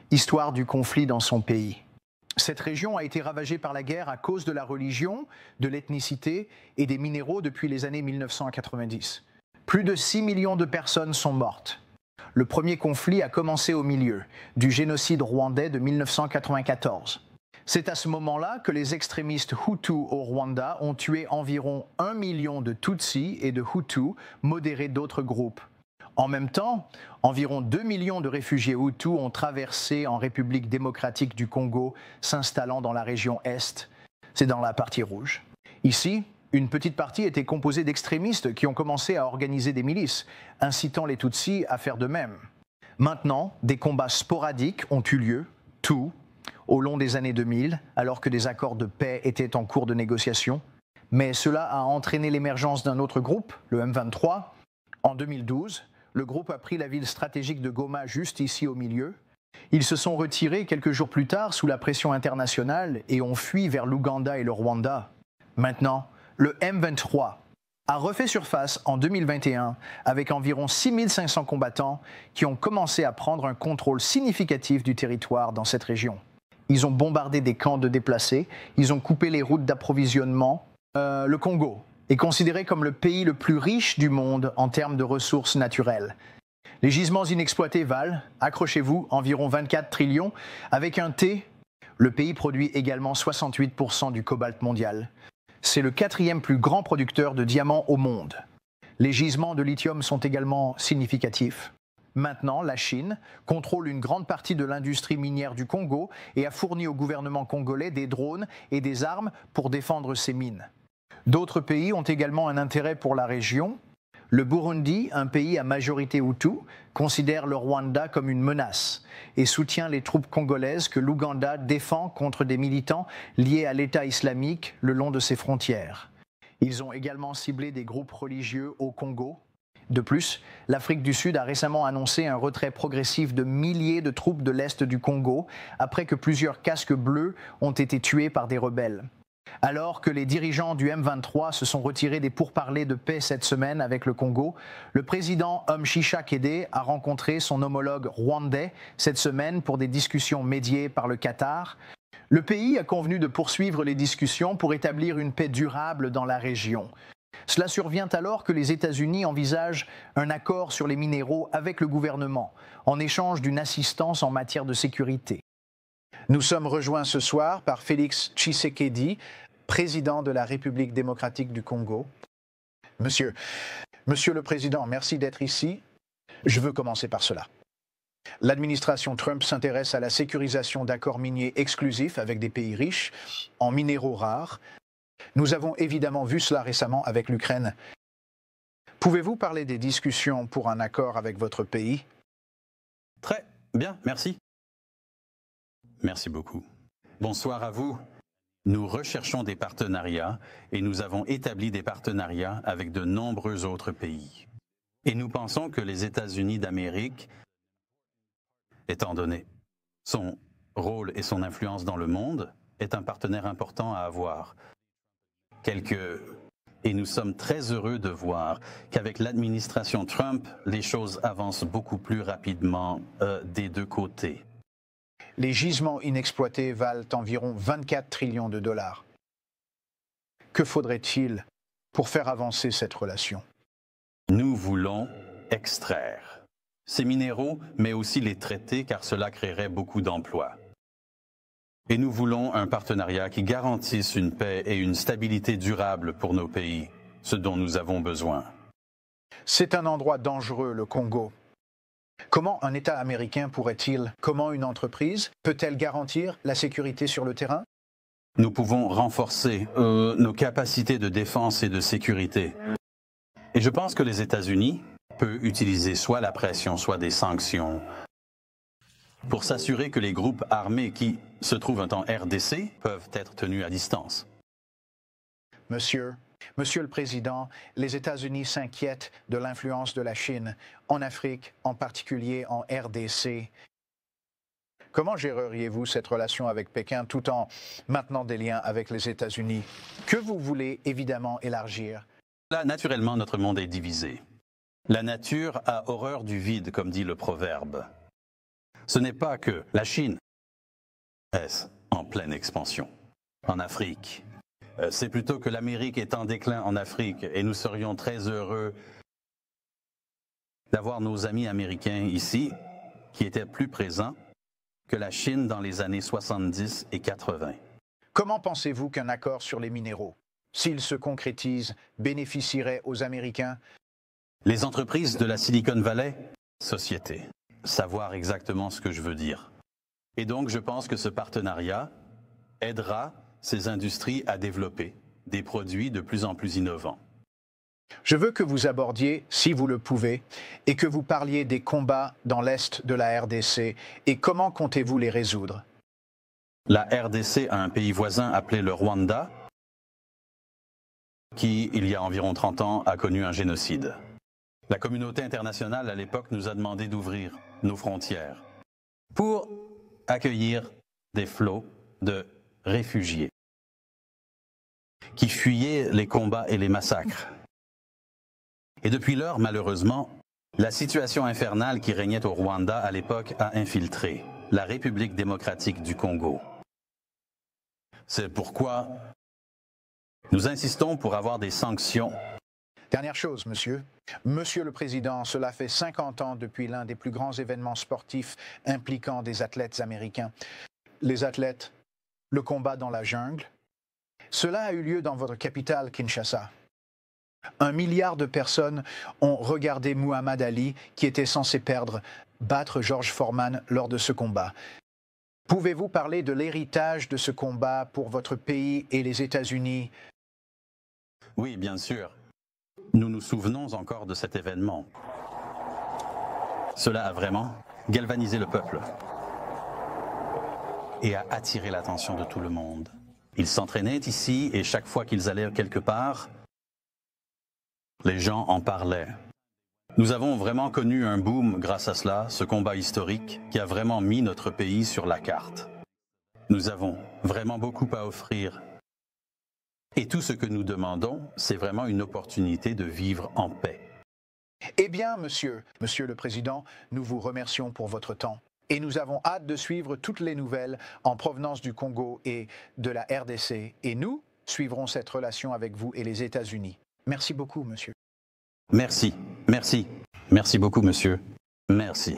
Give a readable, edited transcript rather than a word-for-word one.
Histoire du conflit dans son pays. Cette région a été ravagée par la guerre à cause de la religion, de l'ethnicité et des minéraux depuis les années 1990. Plus de 6 millions de personnes sont mortes. Le premier conflit a commencé au milieu du génocide rwandais de 1994. C'est à ce moment-là que les extrémistes Hutus au Rwanda ont tué environ 1 million de Tutsis et de Hutus, modérés d'autres groupes. En même temps, environ 2 millions de réfugiés Hutus ont traversé en République démocratique du Congo, s'installant dans la région Est. C'est dans la partie rouge. Ici, une petite partie était composée d'extrémistes qui ont commencé à organiser des milices, incitant les Tutsis à faire de même. Maintenant, des combats sporadiques ont eu lieu, tout, au long des années 2000, alors que des accords de paix étaient en cours de négociation. Mais cela a entraîné l'émergence d'un autre groupe, le M23. En 2012, le groupe a pris la ville stratégique de Goma juste ici au milieu. Ils se sont retirés quelques jours plus tard sous la pression internationale et ont fui vers l'Ouganda et le Rwanda. Maintenant, le M23 a refait surface en 2021 avec environ 6500 combattants qui ont commencé à prendre un contrôle significatif du territoire dans cette région. Ils ont bombardé des camps de déplacés, ils ont coupé les routes d'approvisionnement. Le Congo est considéré comme le pays le plus riche du monde en termes de ressources naturelles. Les gisements inexploités valent, accrochez-vous, environ 24 trillions. Avec un T, le pays produit également 68% du cobalt mondial. C'est le 4e plus grand producteur de diamants au monde. Les gisements de lithium sont également significatifs. Maintenant, la Chine contrôle une grande partie de l'industrie minière du Congo et a fourni au gouvernement congolais des drones et des armes pour défendre ses mines. D'autres pays ont également un intérêt pour la région. Le Burundi, un pays à majorité Hutu, considère le Rwanda comme une menace et soutient les troupes congolaises que l'Ouganda défend contre des militants liés à l'État islamique le long de ses frontières. Ils ont également ciblé des groupes religieux au Congo. De plus, l'Afrique du Sud a récemment annoncé un retrait progressif de milliers de troupes de l'Est du Congo après que plusieurs casques bleus ont été tués par des rebelles. Alors que les dirigeants du M23 se sont retirés des pourparlers de paix cette semaine avec le Congo, le président Tshisekedi a rencontré son homologue rwandais cette semaine pour des discussions médiées par le Qatar. Le pays a convenu de poursuivre les discussions pour établir une paix durable dans la région. Cela survient alors que les États-Unis envisagent un accord sur les minéraux avec le gouvernement, en échange d'une assistance en matière de sécurité. Nous sommes rejoints ce soir par Félix Tshisekedi, président de la République démocratique du Congo. Monsieur le Président, merci d'être ici. Je veux commencer par cela. L'administration Trump s'intéresse à la sécurisation d'accords miniers exclusifs avec des pays riches en minéraux rares. Nous avons évidemment vu cela récemment avec l'Ukraine. Pouvez-vous parler des discussions pour un accord avec votre pays? Très bien, merci. Merci beaucoup. Bonsoir à vous. Nous recherchons des partenariats et nous avons établi des partenariats avec de nombreux autres pays. Et nous pensons que les États-Unis d'Amérique, étant donné son rôle et son influence dans le monde, est un partenaire important à avoir. Et nous sommes très heureux de voir qu'avec l'administration Trump, les choses avancent beaucoup plus rapidement des deux côtés. Les gisements inexploités valent environ 24 trillions de dollars. Que faudrait-il pour faire avancer cette relation? Nous voulons extraire ces minéraux, mais aussi les traiter, car cela créerait beaucoup d'emplois. Et nous voulons un partenariat qui garantisse une paix et une stabilité durable pour nos pays, ce dont nous avons besoin. C'est un endroit dangereux, le Congo. Comment un État américain comment une entreprise peut-elle garantir la sécurité sur le terrain? Nous pouvons renforcer nos capacités de défense et de sécurité. Et je pense que les États-Unis peuvent utiliser soit la pression, soit des sanctions pour s'assurer que les groupes armés qui se trouvent en RDC peuvent être tenus à distance. Monsieur le Président, les États-Unis s'inquiètent de l'influence de la Chine en Afrique, en particulier en RDC. Comment géreriez-vous cette relation avec Pékin tout en maintenant des liens avec les États-Unis, que vous voulez évidemment élargir? Là, naturellement, notre monde est divisé. La nature a horreur du vide, comme dit le proverbe. Ce n'est pas que la Chine est en pleine expansion en Afrique. C'est plutôt que l'Amérique est en déclin en Afrique et nous serions très heureux d'avoir nos amis américains ici qui étaient plus présents que la Chine dans les années 70 et 80. Comment pensez-vous qu'un accord sur les minéraux, s'il se concrétise, bénéficierait aux Américains? Les entreprises de la Silicon Valley, société, savoir exactement ce que je veux dire. Et donc, je pense que ce partenariat aidera ces industries à développer des produits de plus en plus innovants. Je veux que vous abordiez, si vous le pouvez, et que vous parliez des combats dans l'Est de la RDC et comment comptez-vous les résoudre? La RDC a un pays voisin appelé le Rwanda, qui, il y a environ 30 ans, a connu un génocide. La communauté internationale, à l'époque, nous a demandé d'ouvrir nos frontières pour accueillir des flots de réfugiés qui fuyaient les combats et les massacres. Et depuis lors, malheureusement, la situation infernale qui régnait au Rwanda à l'époque a infiltré la République démocratique du Congo. C'est pourquoi nous insistons pour avoir des sanctions. Dernière chose, monsieur. Monsieur le Président, cela fait 50 ans depuis l'un des plus grands événements sportifs impliquant des athlètes américains. Les athlètes, le combat dans la jungle. Cela a eu lieu dans votre capitale, Kinshasa. 1 milliard de personnes ont regardé Muhammad Ali, qui était censé battre George Foreman lors de ce combat. Pouvez-vous parler de l'héritage de ce combat pour votre pays et les États-Unis? Oui, bien sûr. Nous nous souvenons encore de cet événement. Cela a vraiment galvanisé le peuple et a attiré l'attention de tout le monde. Ils s'entraînaient ici et chaque fois qu'ils allaient quelque part, les gens en parlaient. Nous avons vraiment connu un boom grâce à cela, ce combat historique qui a vraiment mis notre pays sur la carte. Nous avons vraiment beaucoup à offrir. Et tout ce que nous demandons, c'est vraiment une opportunité de vivre en paix. Eh bien, Monsieur le Président, nous vous remercions pour votre temps. Et nous avons hâte de suivre toutes les nouvelles en provenance du Congo et de la RDC. Et nous suivrons cette relation avec vous et les États-Unis. Merci beaucoup, monsieur. Merci, merci, merci beaucoup, monsieur. Merci.